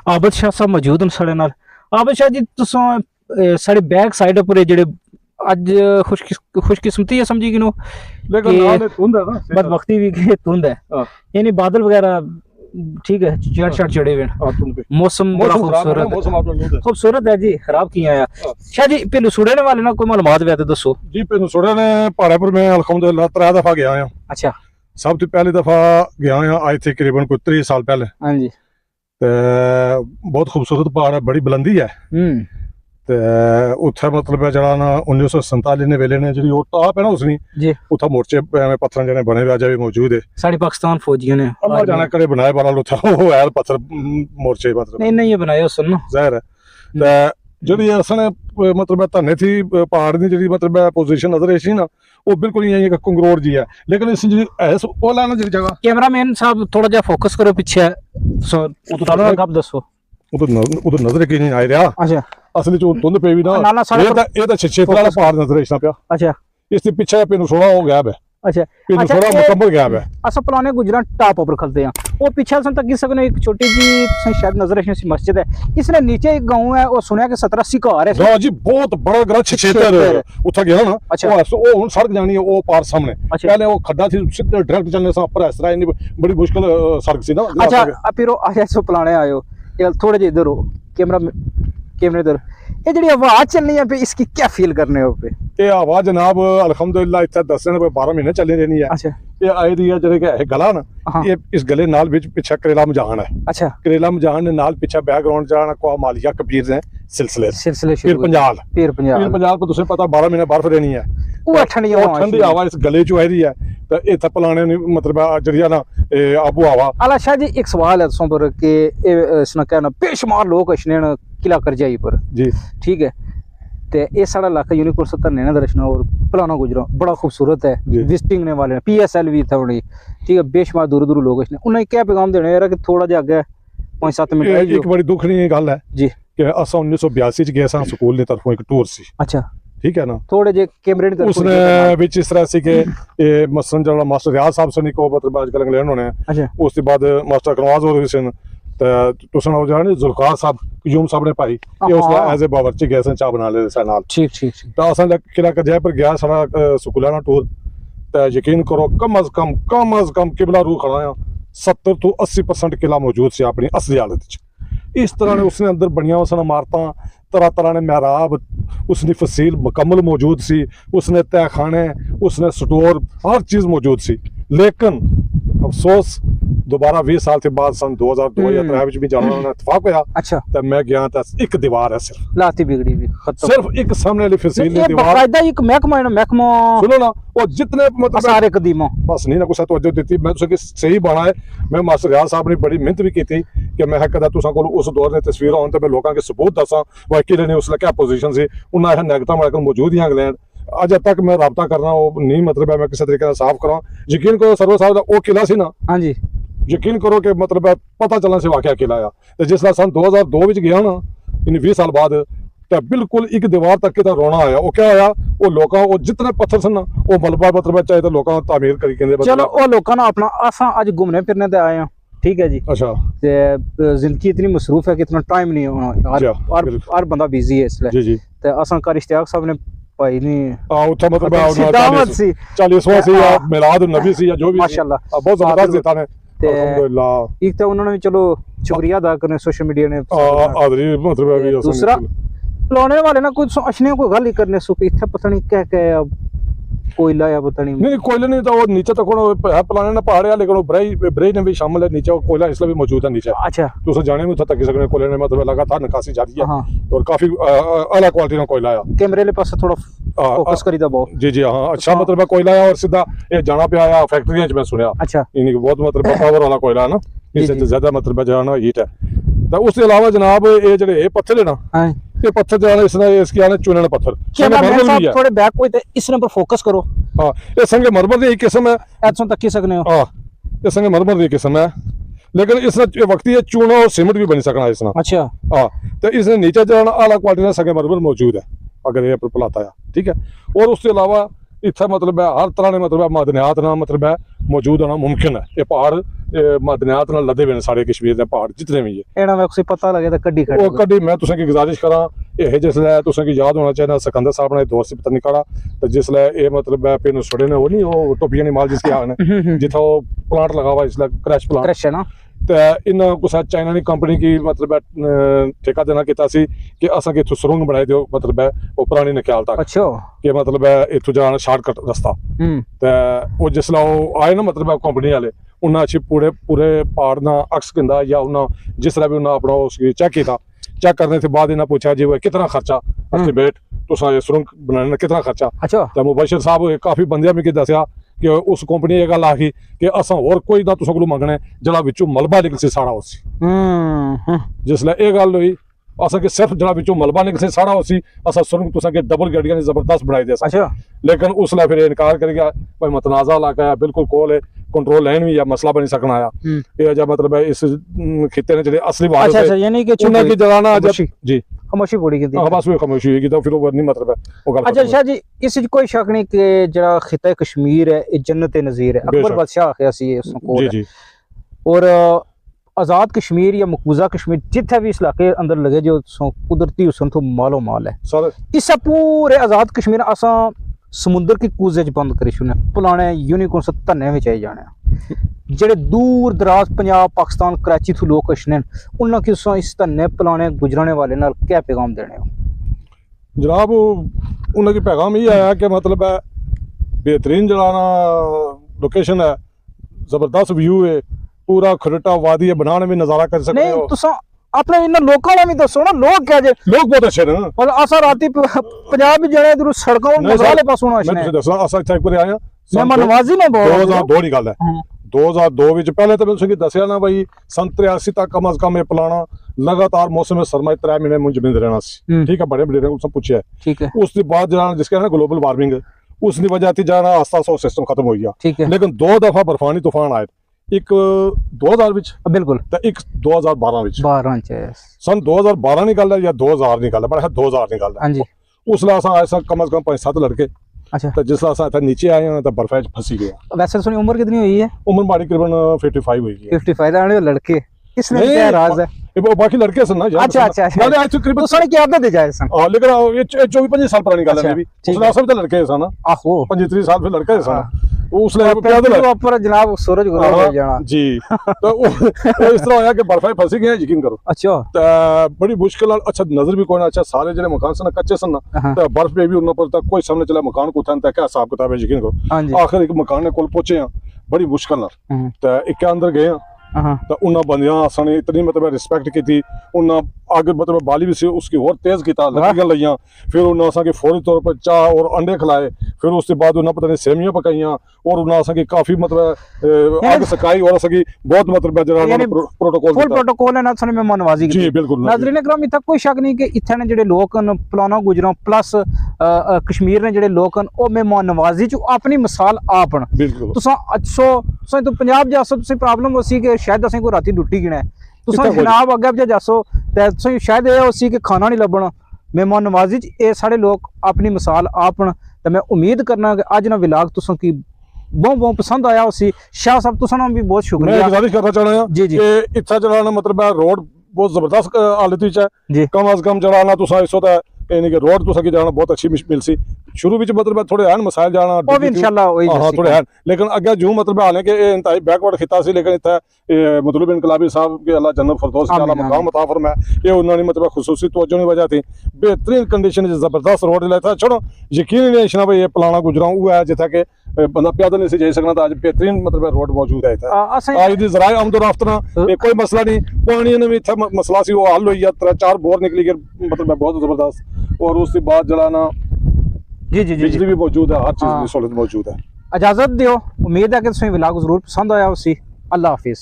आबद शाह साहब मौजूद हैं साढ़े नाल। आबद शाह जी तुसां साढ़े बैक साइड पर जेह्ड़े अज खुशकिस्मती है समझी गिनो लेकिन नाल धुंध है ना, बदबख्ती भी कि धुंध है, हाँ। यानी बादल वगैरह ठीक है, चढ़ चढ़ चढ़े हुए हैं। धुंध पे मौसम बड़ा खूबसूरत है, मौसम आपने धुंध है खूबसूरत है जी, खराब किया है। शाह जी पहले सुड़ने वाले ना कोई मालूमात वैसे दसो जी। पिंड सुड़े ने पहाड़े पर मैं अल्हम्दुलिल्लाह 3 दफा गया हां। अच्छा सब तो पहली दफा गया हां आज थे तकरीबन कोई 30 साल पहले। हाँ जी। ते बहुत खूबसूरत पहाड़ है, बड़ी बुलंदी है। ते उत्थे मतलब है जरा ना 1947 ने वेले ने जी टाप है ना उसनी जी, उत्थे मोर्चे पत्थर जने बने हुए अजे भी मौजूद है। साढ़े पाकिस्तान फौजियों ने अल्लाह जाने करे बनाए वाला उत्थे वो है पत्थर मोर्चे मतलब नहीं नहीं ये बनाया सुनो ज़ाहिर है। ते ਜਿਹੜੀ ਅਸਨੇ मतलब ਧੰਨੇ थी पहाड़ ਦੀ ਜਿਹੜੀ मतलब पोजीशन नजर आई ना वो बिल्कुल यही एक कंगरोड़ जी है। लेकिन इस जी ऐस वो लाना जी जगह कैमरामैन साहब थोड़ा जा फोकस करो पीछे चलो कब दसो उधर नजर की नहीं आ रहा। अच्छा असली जो धुंध पे भी ना नाला साढ़े ये तो छेत्र वाला पहाड़ नजर इसना पिया। अच्छा इसके पीछे पिन सोड़ा हो गया है। अच्छा पिन सोड़ा मुकम्मल गया है। असा पुराने गुजरात टॉप पर खलते हैं वो पीछे असन तक सकने एक छोटी जी शायद नजर ऐसी मस्जिद है, इसने नीचे एक गांव है और सुनया कि 70-80 घर है। हां जी बहुत बड़ा ग्रह छेत्र उठा गया ना। अच्छा वो हुन सड़क जानी है वो पार सामने। अच्छा। पहले वो खड्डा थी सीधे डायरेक्ट चलने से ऊपर इस तरह इतनी बड़ी मुश्किल सड़क सी ना। अच्छा फिर आया सो पुराने आयो ये थोड़े जे इधर हो कैमरे इधर ये जी आवाज चलनी है पे इसकी क्या फील करने हो पे? ये आवाज जनाब अल्हम्दुलिल्लाह इत्थे 10 दिन 12 महीने चली रहनी है। अच्छा ये आई दी है जेह्ड़े कि गला ना हाँ। ये इस गले नाल विच पिछे करेला मजान है। अच्छा करेला मजान ने नाल पिछे बैकग्राउंड जाना को मालिया कबीर ने सिलसिले शुरू पीर पंजाल पर तुसें पता 12 महीने बर्फ रहनी है। वो ठंडी हवा इस गले चो आई रही है तो इत्थे पलाने मतलब जरिया ना आबू हवा। अला शाह जी एक सवाल है तुसां पर कि इसना कहना बेशुमार लोग अशने किला करजाई पर जी ठीक है ते ये सारा इलाका यूनिकोर्स धरने ने दर्शन और पुराना गुजरा बड़ा खूबसूरत है, विजिटिंग ने वाले PSL भी था उन्हें ठीक है, बेशुमार दूर दूर लोग इसने उन्हें क्या पैगाम देने यार कि थोड़ा जा आगे 5-7 मिनट एक बड़ी दुखनी गल है जी कि असा 1982 च गए सा स्कूल ने तरफों एक टूर सी। अच्छा ठीक है ना थोड़े जे कैमरे ने उसने विच इस तरह से के मसलन जड़ा मास्टर रियाज साहब से को मतलब आजकल इंग्लैंड होने। अच्छा उसके बाद मास्टर कनवाज हो रहे सन तुसन हो जाने जुल्फकार साहब यूम साहब ने पाई ये उसला एज ए बावर्ची गए सन चाह बना ले सन नाल। ठीक ठीक तो असन किला का जय पर गया सारा स्कूलाना टूर तो यकीन करो कम अज कम किबला रू खड़ा 70 तो 80% किला मौजूद से अपनी असली हालत च। इस तरह ने उसने अंदर बनिया उस इमारतां तरह तरह ने महराब उसने फसील मुकम्मल मौजूद सी, उसने तहखाने उसने स्टोर हर चीज मौजूद सी। लेकिन अफसोस दोबारा 20 साल के बाद सन 2002 या 2003 भी जाना इत्तेफाक होया। अच्छा तो मैं गया था एक दीवार है सिर्फ लाती बिगड़ी भी खत्म सिर्फ एक सामने वाली फसील की दीवार बाकायदा एक महकमा सुनो ना वो जितने मतलब सारे कदीमों बस नहीं ना कुछ तवज्जो दी मैं तुसे सही बना है। मैं मास्टर रियाज साहब ने बड़ी मेहनत भी की थी कि मैं कदा तुसा को उस दौर ने तस्वीर आउन ते मैं लोकां के सबूत दसा वो किले ने उसला क्या पोजीशन सी उन्हें है नेगता मेरे मौजूद ही इंग्लैंड अज तक मैं राबता कर रहा हूं नहीं मतलब है मैं किसी तरीके साफ करा। यकीन करो सरवर साहब का वो किला सी ना। हाँ जी यकीन करो कि मतलब पता चलना से वाकया किला आया तो जिसला सन 2002 विच गया ना इन 20 साल बाद तो बिल्कुल एक दीवार तक के रोना आया। वो क्या आया वो लोकां वो जितने पत्थर सन ना वो मलबा मतलब चाहे तो लोकां तामीर करी कहंदे चलो वो लोकां ना अपना असा अज घूमने फिरने ते आए हैं ठीक है जी। अच्छा ते जिंदगी इतनी मसरूफ है कि इतना टाइम नहीं होना हर बंदा बिजी है इसलिए जी जी ते असा कार इश्तियाक साहब ने भाई नहीं उठा मतलब 40वां सी या मिलाद नबी सी या जो भी माशाल्लाह बहुत जबरदस्त देता ने अल्हम्दुलिल्लाह। एक तो उन्होंने भी चलो शुक्रिया अदा करने सोशल मीडिया ने आदरी मतलब भी दूसरा लाने वाले ना कुछ अशने को गल ही करने सु इथे पता नहीं क्या क्या कोयला या पता नहीं कोयला नहीं तो वो नीचे तक है प्लाने ना पहाड़ है लेकिन वो ब्रेज ने भी शामिल है नीचे कोयला इसलिए भी मौजूद है नीचे। अच्छा तो उसे जाने में था तक सकने कोयले ने मतलब लगातार निकासी जारी है और काफी अला क्वालिटी का कोयला है। कैमरे ले पास थोड़ा फोकस करी दबो जी जी हाँ अच्छा मतलब कोयला है और सीधा ये जाना पे आया फैक्ट्री में सुनया। अच्छा इनकी बहुत मतलब पावर वाला कोयला है ना इससे ज्यादा मतलब जाना हीट है। तो उसके अलावा जनाब ये जेडे पत्थर है ना ये पत्थर जाने इसने इसकी आने चुने पत्थर थोड़े बैक कोई इसने पर फोकस करो। हां ये संगे मरमर दी किस्म है ऐसा तक की सकने हो। हां ये संगे मरमर दी किस्म है लेकिन इसने वक्त ये चूना और सीमेंट भी बन सकना इसना। अच्छा हां तो इसने नीचे जाना आला क्वालिटी का संगे मरमर मौजूद है अगर ये पर पलाता है ठीक है। और उसके अलावा इत्थे मतलब है हर तरह ने मतलब है मादनियात ना मतलब है मौजूद होना मुमकिन है। ये पहाड़ मादनियात ना लदे हुए ने सारे कश्मीर दे पहाड़ जितने भी है। एना में कुछ पता लगे तो कड्डी खड़े वो कड्डी मैं तुसें की गुजारिश करा ये जिसले तुसें की याद होना चाहिए सिकंदर साहब ने दौर से पता नहीं करा तो जिसले ये मतलब है पेन छोड़े ने वो नहीं वो टोपियां नहीं माल जिसकी आग ने जिथा वो प्लांट लगा हुआ इसलिए क्रैश है ना तो इन कुछ चाइना की कंपनी की मतलब ठेका देना किया कि असा कि सुरंग बनाई दो मतलब है वो पुरानी नक्याल तक अच्छा कि मतलब है इथों जाना शॉर्टकट रास्ता तो वो जिसला वो आए ना मतलब है कंपनी वाले उन्हें अच्छी पूरे पूरे पहाड़ ना अक्स किंदा या उन्हें जिसला भी उन्हें अपना उसकी चेक किया चेक करने के बाद इन्हें पूछा जी वो कितना खर्चा अच्छी बेट तो सुरंग बनाने कितना खर्चा अच्छा तो मुबशर साहब काफी बंदियां मिगी दसिया कि उस कंपनी ये गल आखी कि असा होर कोई ना तुसां कोलों मंगना जड़ा विचों मलबा निकलसी साड़ा उसी जिसलै ये गल हुई असा कि सिर्फ जड़ा विचों मलबा निकलसी साड़ा उसी असा सुरंग तुसां के डबल गड्डियां ने जबरदस्त बनाई दे अच्छा लेकिन उसलै फिर इनकार कर गया भाई मतनाजा इलाका है बिल्कुल कोल है कंट्रोल लाइन भी है मसला बनी सकना आया ये अजा मतलब है इस खिते ने जेडे असली वारिस अच्छा यानी कि उन्हां की जगह ना जी खामोशी पूरी की हां बस वो खामोशी होगी तो फिर वो नहीं मतलब है वो गल अच्छा शाह जी इस कोई शक नहीं कि जड़ा खिता कश्मीर है ये जन्नत नज़ीर है अकबर बादशाह आखिया सी उस को जी और आजाद कश्मीर या मकबूजा कश्मीर जिथे भी इस इलाके अंदर लगे जो कुदरती हुसन तो मालो माल है सर इस पूरे आजाद कश्मीर असा समुद्र की कूजे च बंद करी छुने पुलाने यूनिकॉर्न से धन्ने में चाहिए जाने जेडे दूर दराज पंजाब पाकिस्तान कराची थू लोग कशने उन्होंने कि इस धन्ने पुलाने गुजरने वाले नाल क्या पैगाम देने हो जनाब उन्हें पैगाम ये आया कि मतलब है बेहतरीन जलाना लोकेशन है जबरदस्त व्यू है पूरा खरटा वादी है बनाने में नजारा कर सकते हो नहीं अपने इन लोगों ने भी दसो ना लोग क्या जे लोग बहुत अच्छे ने और असा राती पंजाब जने इधर सड़कों वाले पासों आशने मैं दसना असा इत्थे पर आया मेहमान नवाजी ने बहुत 2002 की गल है 2002 विच पहले तो मैं दसिया ना भाई सन 83 तक कम अज कम ये प्लाना लगातार मौसम सरमाई 3 महीने मुझ जमीन रहना सी ठीक है बड़े बड़े सब पूछे ठीक है उसके बाद जाना जिसके ना ग्लोबल वार्मिंग उसकी वजह थी जाना आस्ता आस्ता सिस्टम खत्म हो गया ठीक है लेकिन 2 दफा बर्फानी तूफान आए एक 2000 विच बिल्कुल ते एक 2012 विच 12 च सन 2012 की गल है या 2000 की गल है पर 2000 की गल है हां जी उसला असा आए सा कम अज कम 5-7 लड़के अच्छा तो जिसला असा इत्थे नीचे आए हैं तो बर्फे च फंसी गया वैसे सुनी उम्र कितनी हुई है उम्र हमारी तकरीबन 55 हुई है 55 आने लड़के किसने क्या राज है ये बाकी लड़के सन ना अच्छा अच्छा यार आज तकरीबन तो की आदत दे जाए सन लेकिन ये 24-25 साल पुरानी गल है मेरी उसला सब तो लड़के सन आहो 25-30 साल फिर लड़के सन उसने पैदल ऊपर जनाब सूरज गुजर हो जाना जी तो इस तरह होया कि बर्फे फंसी गए यकीन करो अच्छा तो बड़ी मुश्किल अच्छा नजर भी कोई ना अच्छा सारे जने मकान सन कच्चे सन तो बर्फ पे भी उन पर तक कोई सामने चला मकान को था क्या हिसाब किताब है यकीन करो आखिर एक मकान ने कोल पहुंचे हैं बड़ी मुश्किल नाल तो एक अंदर गए तो उन्हें बंदियां असाने इतनी मतलब रिस्पेक्ट की थी उन्हें आगे मतलब बाली भी से उसकी और तेज किया लकड़ियां लईयां फिर उन्हें असा के फौरी तौर पर चाह और अंडे खिलाए फिर उसके बाद उन्हें पता नहीं सेमियां पकाइयां और उन्हें असा के काफी मतलब आग सकाई और असा की बहुत मतलब जरा प्रोटोकॉल फुल प्रोटोकॉल है ना सने में मनवाजी जी बिल्कुल नाज़रीन इकराम इत्थे कोई शक नहीं कि इत्थे ने जेडे लोक न पुलाना गुजरां प्लस कश्मीर ने जेडे लोक न ओ मेहमान नवाजी च अपनी मिसाल आप न बिल्कुल तुसा सो तो पंजाब जासो तुसी प्रॉब्लम होसी कि शायद असें कोई राती डुट्टी गिना तुसा जनाब अगे पिछे जासो ते तुसी शायद ये होसी कि खाना नहीं लभना मेहमान नवाजी च ये सारे लोग अपनी मिसाल आप न ते मैं उम्मीद करना कि अज ना व्लॉग तुसा की बहुत पसंद आया उसी शाह साहब तुसा भी बहुत शुक्रिया मैं गुजारिश करना चाह रहा जी जी कि इत्था जरा मतलब रोड बहुत जबरदस्त हालत विच है कम अज कम जरा ना तुसा इस यानी कि रोड तुसा की जाना बहुत अच्छी मिल सी शुरू विच मतलब थोड़े हैं मसाइल जाना वो भी इंशाल्लाह वही हां थोड़े हैं लेकिन अगे जो मतलब हाले कि इंतहाई बैकवर्ड खिता सी लेकिन इत्थे मतलब इनकलाबी साहब के अल्लाह जन्नत फरदौस के अल्लाह मकाम अता फरमाए ये उन्होंने मतलब खुसूसी तवज्जो की वजह थी बेहतरीन कंडीशन जबरदस्त रोड लेता छोड़ो यकीन नहीं इशना भाई ये पुलाना गुजरां वो है जिथे के बंदा पैदल नहीं से जा सकना तो आज बेहतरीन मतलब रोड मौजूद है आज दी जराए आमदोरफ्त ना कोई मसला नहीं पानी ने भी इत्थे मसला सी वो हल होई है 3-4 बोर निकली गए मतलब बहुत जबरदस्त और उसके बाद जलाना जी जी बिजली भी मौजूद है हर चीज की सहूलत मौजूद है इजाजत दियो उम्मीद है कि तुम्हें व्लॉग जरूर पसंद आया उसी अल्लाह हाफिज।